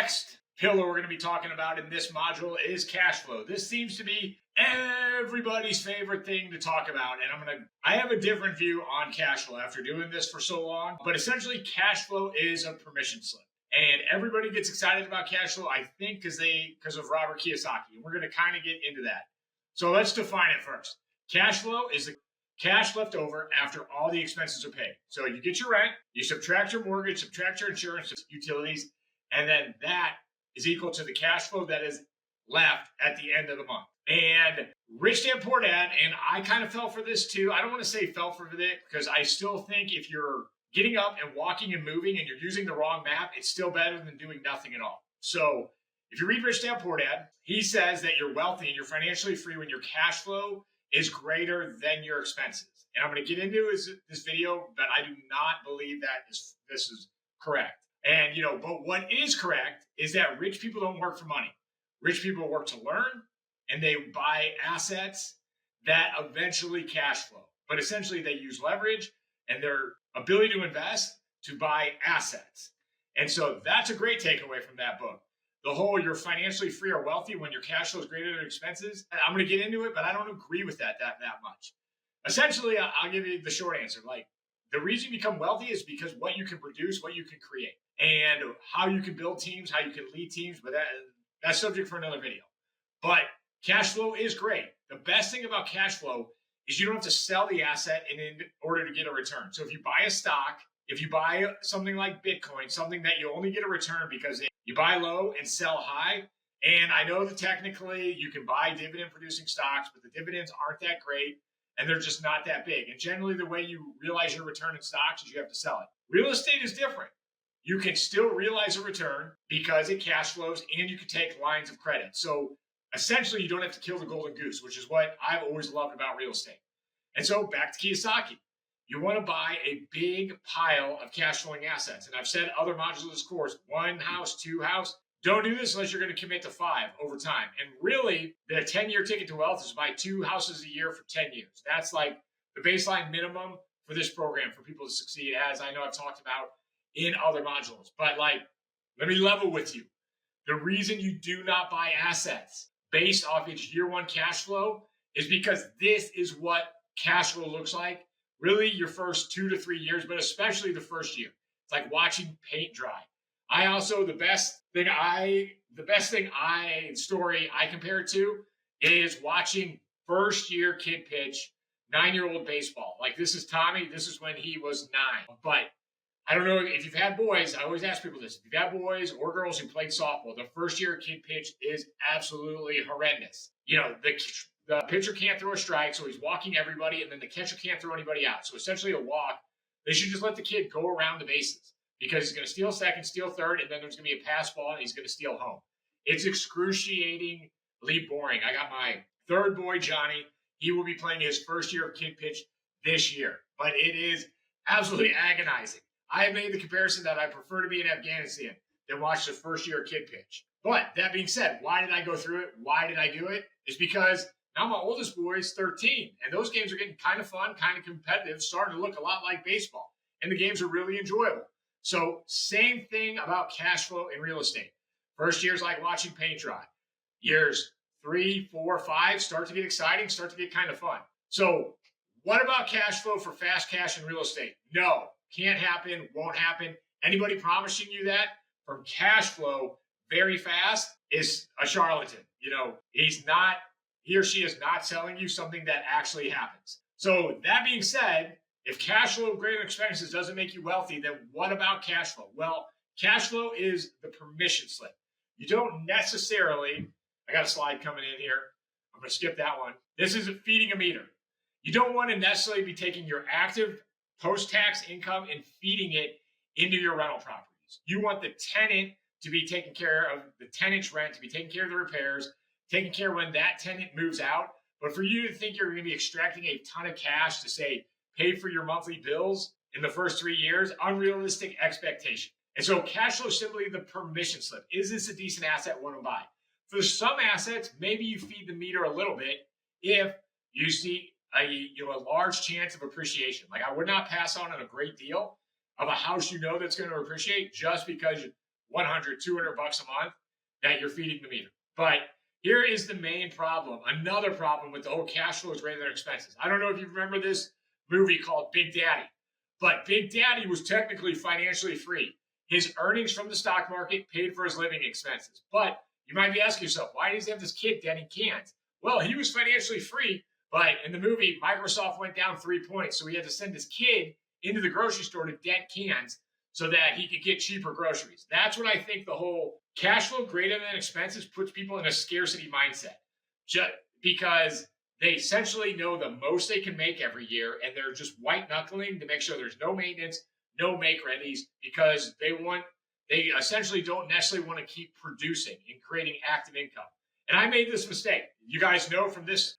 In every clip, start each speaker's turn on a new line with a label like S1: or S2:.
S1: next pillar we're going to be talking about in this module is cash flow. This seems to be everybody's favorite thing to talk about. And I have a different view on cash flow after doing this for so long. But essentially, cash flow is a permission slip. And everybody gets excited about cash flow, I think, because of Robert Kiyosaki. And we're going to kind of get into that. So let's define it first. Cash flow is the cash left over after all the expenses are paid. So you get your rent, you subtract your mortgage, subtract your insurance, utilities, and then that is equal to the cash flow that is left at the end of the month. And Rich Dad Poor Dad, and I kind of fell for this too. I don't want to say fell for it because I still think if you're getting up and walking and moving and you're using the wrong map, it's still better than doing nothing at all. So if you read Rich Dad Poor Dad, he says that you're wealthy and you're financially free when your cash flow is greater than your expenses. And I'm going to get into this video, but I do not believe that this is correct. And, but what is correct is that rich people don't work for money. Rich people work to learn, and they buy assets that eventually cash flow. But essentially, they use leverage and their ability to invest to buy assets. And so that's a great takeaway from that book. The whole you're financially free or wealthy when your cash flow is greater than expenses. I'm going to get into it, but I don't agree with that much. Essentially, I'll give you the short answer. Like, the reason you become wealthy is because what you can produce, what you can create, and how you can build teams, how you can lead teams. But that's subject for another video. But cash flow is great. The best thing about cash flow is you don't have to sell the asset in order to get a return. So if you buy a stock, if you buy something like Bitcoin, something that you only get a return because you buy low and sell high. And I know that technically you can buy dividend producing stocks, but the dividends aren't that great and they're just not that big. And generally the way you realize your return in stocks is you have to sell it. Real estate is different. You can still realize a return because it cash flows and you can take lines of credit. So essentially you don't have to kill the golden goose, which is what I've always loved about real estate. And so back to Kiyosaki. You want to buy a big pile of cash flowing assets. And I've said other modules of this course, 1 house, 2 house. Don't do this unless you're going to commit to 5 over time. And really, the 10-year ticket to wealth is buy 2 houses a year for 10 years. That's like the baseline minimum for this program for people to succeed, as I know I've talked about in other modules. But let me level with you. The reason you do not buy assets based off its year 1 cash flow is because this is what cash flow looks like. Really, your first 2 to 3 years, but especially the first year. It's like watching paint dry. The best story I compare it to is watching first year kid pitch 9-year-old baseball. Like, this is Tommy. This is when he was 9. But I don't know if you've had boys. I always ask people this. If you've had boys or girls who played softball, the first year kid pitch is absolutely horrendous. The pitcher can't throw a strike, so he's walking everybody, and then the catcher can't throw anybody out. So essentially a walk. They should just let the kid go around the bases because he's going to steal second, steal third, and then there's going to be a pass ball, and he's going to steal home. It's excruciatingly boring. I got my 3rd boy, Johnny. He will be playing his first year of kid pitch this year, but it is absolutely agonizing. I have made the comparison that I prefer to be in Afghanistan than watch the first year of kid pitch. But that being said, why did I go through it? Why did I do it? It's because now my oldest boy is 13, and those games are getting kind of fun, kind of competitive, starting to look a lot like baseball, and the games are really enjoyable. So same thing about cash flow in real estate. First year's like watching paint dry. Years 3, 4, 5 start to get exciting, start to get kind of fun. So what about cash flow for fast cash in real estate? No, can't happen, won't happen. Anybody promising you that from cash flow very fast is a charlatan. He or she is not selling you something that actually happens. So that being said, if cash flow greater than expenses doesn't make you wealthy, then what about cash flow? Well, cash flow is the permission slip. You don't necessarily, I got a slide coming in here. I'm going to skip that one. This is feeding a meter. You don't want to necessarily be taking your active post-tax income and feeding it into your rental properties. You want the tenant to be taking care of the tenant's rent, to be taking care of the repairs, taking care when that tenant moves out. But for you to think you're going to be extracting a ton of cash to say, pay for your monthly bills in the first 3 years, unrealistic expectation. And so cash flow is simply the permission slip. Is this a decent asset I want to buy? For some assets, maybe you feed the meter a little bit if you see a large chance of appreciation. Like, I would not pass on a great deal of a house that's going to appreciate just because 100, 200 bucks a month that you're feeding the meter. But here is the main problem. Another problem with the whole cash flow is greater than expenses. I don't know if you remember this movie called Big Daddy, but Big Daddy was technically financially free. His earnings from the stock market paid for his living expenses. But you might be asking yourself, why does he have this kid denting cans? Well, he was financially free, but in the movie, Microsoft went down 3 points. So he had to send his kid into the grocery store to dent cans so that he could get cheaper groceries. That's what I think the whole cash flow greater than expenses puts people in a scarcity mindset. Just because they essentially know the most they can make every year, and they're just white knuckling to make sure there's no maintenance, no make readies, because they essentially don't necessarily want to keep producing and creating active income. And I made this mistake. You guys know from this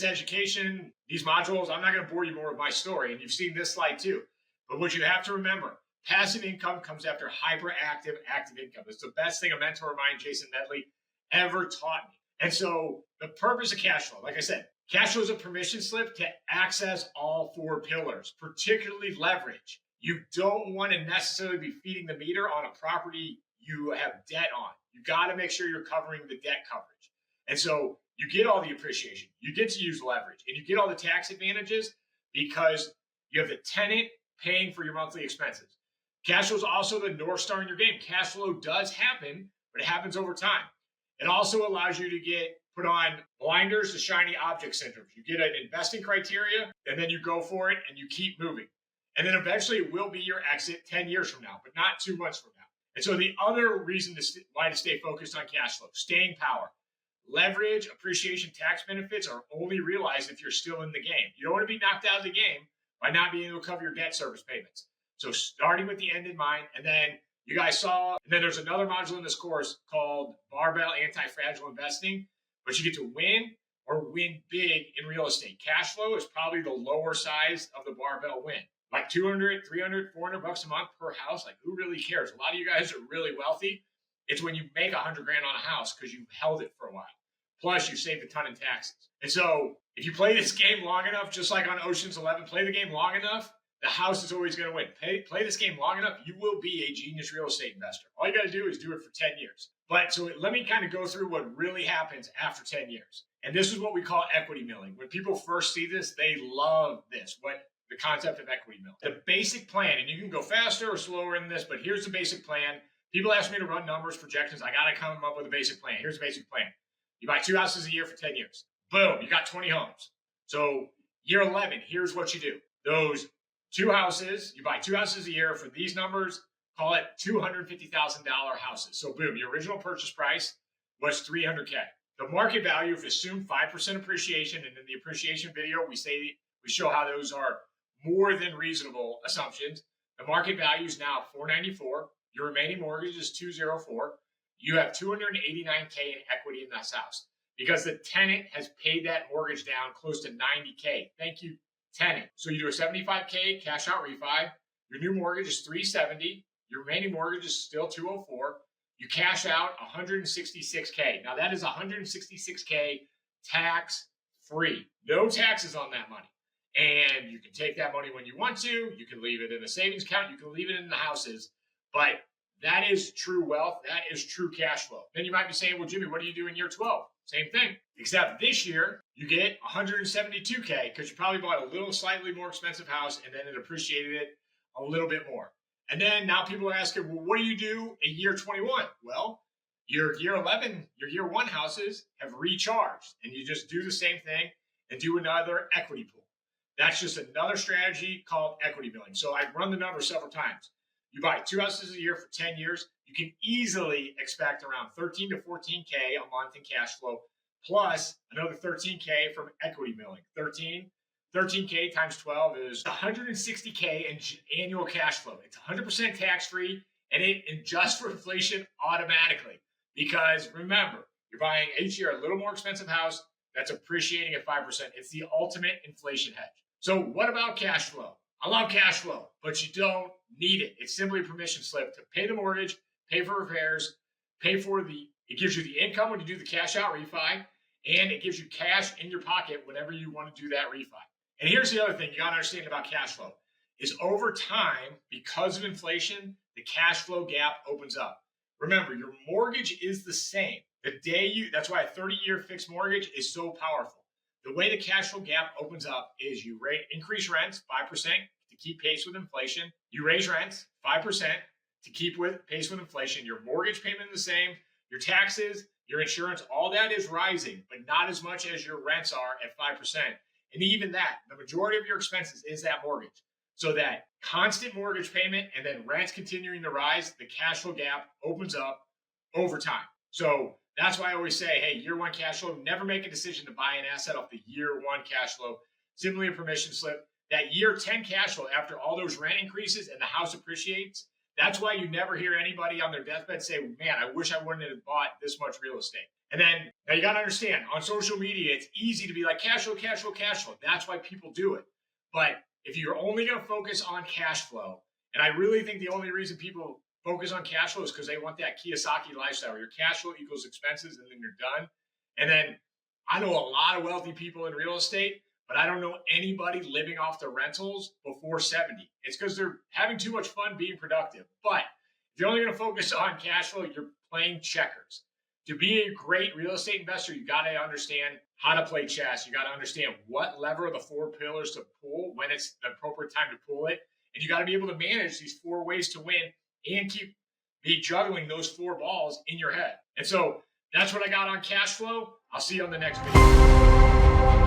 S1: education, these modules, I'm not going to bore you more with my story, and you've seen this slide too. But what you have to remember, passive income comes after hyperactive active income. It's the best thing a mentor of mine, Jason Medley, ever taught me. And so the purpose of cash flow, like I said, cash flow is a permission slip to access all 4 pillars, particularly leverage. You don't want to necessarily be feeding the meter on a property you have debt on. You got to make sure you're covering the debt coverage. And so you get all the appreciation, you get to use leverage, and you get all the tax advantages because you have the tenant paying for your monthly expenses. Cash flow is also the North Star in your game. Cash flow does happen, but it happens over time. It also allows you to get put on blinders to shiny object syndrome. You get an investing criteria, and then you go for it, and you keep moving. And then eventually it will be your exit 10 years from now, but not 2 months from now. And so the other reason why to stay focused on cash flow, staying power. Leverage, appreciation, tax benefits are only realized if you're still in the game. You don't want to be knocked out of the game by not being able to cover your debt service payments. So starting with the end in mind, and then you guys saw, and then there's another module in this course called Barbell Anti-Fragile Investing, but you get to win or win big in real estate. Cash flow is probably the lower size of the barbell win. Like 200, 300, 400 bucks a month per house. Like, who really cares? A lot of you guys are really wealthy. It's when you make 100 grand on a house because you held it for a while. Plus, you saved a ton in taxes. And so if you play this game long enough, just like on Ocean's 11, play the game long enough, the house is always going to win. Play this game long enough, you will be a genius real estate investor. All you got to do is do it for 10 years. But so let me kind of go through what really happens after 10 years. And this is what we call equity milling. When people first see this, they love this. The concept of equity milling. The basic plan, and you can go faster or slower in this, but here's the basic plan. People ask me to run numbers, projections. I got to come up with a basic plan. Here's the basic plan. You buy 2 houses a year for 10 years. Boom, you got 20 homes. So year 11, here's what you do. Those 2 houses, you buy 2 houses a year for these numbers, call it $250,000 houses. So boom, your original purchase price was $300K. The market value, if assumed 5% appreciation, and in the appreciation video, we show how those are more than reasonable assumptions. The market value is now $494. Your remaining mortgage is $204. You have $289K in equity in this house because the tenant has paid that mortgage down close to $90K. Thank you, tenant. So you do a $75K cash out refi. Your new mortgage is $370. Your remaining mortgage is still $204. You cash out $166K. Now that is $166K tax free. No taxes on that money. And you can take that money when you want to. You can leave it in a savings account. You can leave it in the houses. But that is true wealth. That is true cash flow. Then you might be saying, well, Jimmy, what do you do in year 12? Same thing. Except this year, you get $172K because you probably bought a little slightly more expensive house and then it appreciated it a little bit more. And then now people are asking, well, what do you do in year 21? Well, your year 11, your year 1 houses have recharged. And you just do the same thing and do another equity pool. That's just another strategy called equity milling. So I've run the numbers several times. You buy 2 houses a year for 10 years. You can easily expect around 13 to 14K a month in cash flow, plus another 13K from equity milling. 13K times 12 is 160K in annual cash flow. It's 100% tax-free, and it adjusts for inflation automatically. Because remember, you're buying each year a little more expensive house that's appreciating at 5%. It's the ultimate inflation hedge. So what about cash flow? I love cash flow, but you don't need it. It's simply a permission slip to pay the mortgage, pay for repairs, it gives you the income when you do the cash out refi, and it gives you cash in your pocket whenever you want to do that refi. And here's the other thing you got to understand about cash flow is over time, because of inflation, the cash flow gap opens up. Remember, your mortgage is the same. That's why a 30-year fixed mortgage is so powerful. The way the cash flow gap opens up is you increase rents 5% to keep pace with inflation. You raise rents 5% to keep pace with inflation. Your mortgage payment is the same. Your taxes, your insurance, all that is rising, but not as much as your rents are at 5%. And even that, the majority of your expenses is that mortgage. So that constant mortgage payment and then rents continuing to rise, the cash flow gap opens up over time. So that's why I always say, hey, year one cash flow, never make a decision to buy an asset off the year one cash flow. Simply a permission slip. That year 10 cash flow, after all those rent increases and the house appreciates, that's why you never hear anybody on their deathbed say, man, I wish I wouldn't have bought this much real estate. And then now you got to understand, on social media, it's easy to be like cash flow, cash flow, cash flow. That's why people do it. But if you're only going to focus on cash flow, and I really think the only reason people focus on cash flow is because they want that Kiyosaki lifestyle. Your cash flow equals expenses, and then you're done. And then I know a lot of wealthy people in real estate, but I don't know anybody living off the rentals before 70. It's because they're having too much fun being productive. But if you're only going to focus on cash flow, you're playing checkers. To be a great real estate investor, you got to understand how to play chess. You got to understand what lever of the 4 pillars to pull when it's the appropriate time to pull it. And you got to be able to manage these 4 ways to win and be juggling those 4 balls in your head. And so that's what I got on cash flow. I'll see you on the next video.